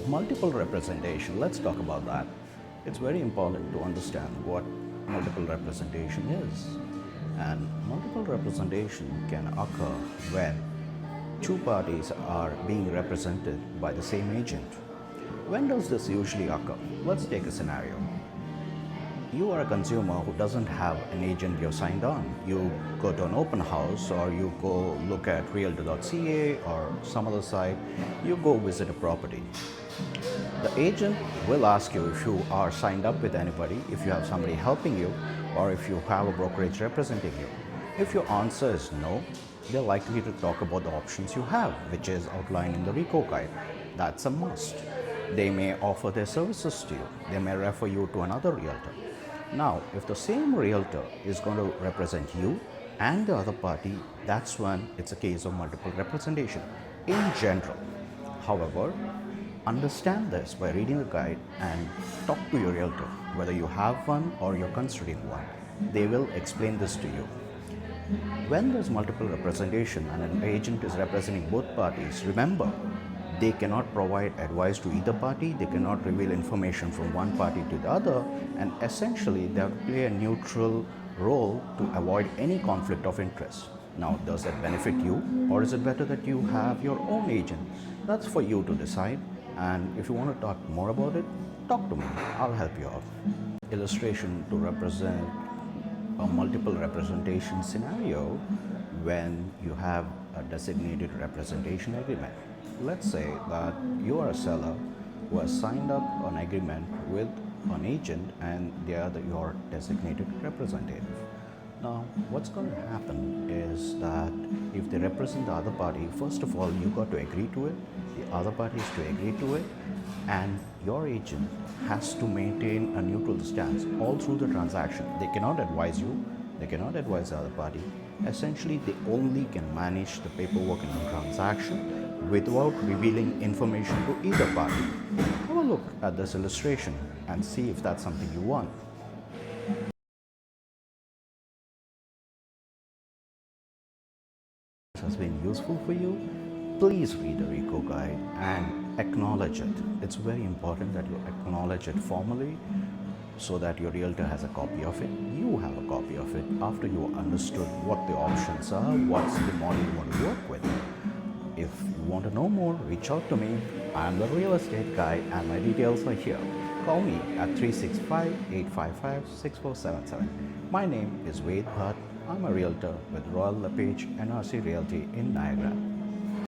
Multiple representation, let's talk about that. It's very important to understand what multiple representation is. And multiple representation can occur when two parties are being represented by the same agent. When does this usually occur? Let's take a scenario. You are a consumer who doesn't have an agent you're signed on. You go to an open house or you go look at realtor.ca or some other site, you go visit a property. The agent will ask you if you are signed up with anybody, if you have somebody helping you, or if you have a brokerage representing you. If your answer is no, they're likely to talk about the options you have, which is outlined in the Reco guide. That's a must. They may offer their services to you. They may refer you to another realtor. Now, if the same realtor is going to represent you and the other party, that's when it's a case of multiple representation in general. However, understand this by reading the guide and talk to your realtor, whether you have one or you're considering one. They will explain this to you. When there's multiple representation and an agent is representing both parties, remember, they cannot provide advice to either party, they cannot reveal information from one party to the other, and essentially they have to play a neutral role to avoid any conflict of interest. Now, does that benefit you, or is it better that you have your own agent? That's for you to decide, and if you want to talk more about it, talk to me, I'll help you out. Illustration to represent a multiple representation scenario when you have a designated representation agreement. Let's say that you are a seller who has signed up an agreement with an agent and they are your designated representative. Now, what's going to happen is that if they represent the other party, first of all, you got to agree to it, the other party is to agree to it, and your agent has to maintain a neutral stance all through the transaction. They cannot advise you, they cannot advise the other party. Essentially, they only can manage the paperwork in the transaction without revealing information to either party. Have a look at this illustration and see if that's something you want. This has been useful for you. Please read the Reco guide and acknowledge it. It's very important that you acknowledge it formally so that your realtor has a copy of it. You have a copy of it after you understood what the options are, what's the model you want to work with. If you want to know more, reach out to me. I am the real estate guy and my details are here. Call me at 365-855-6477. My name is Ved Bhatt. I'm a realtor with Royal LePage NRC Realty in Niagara.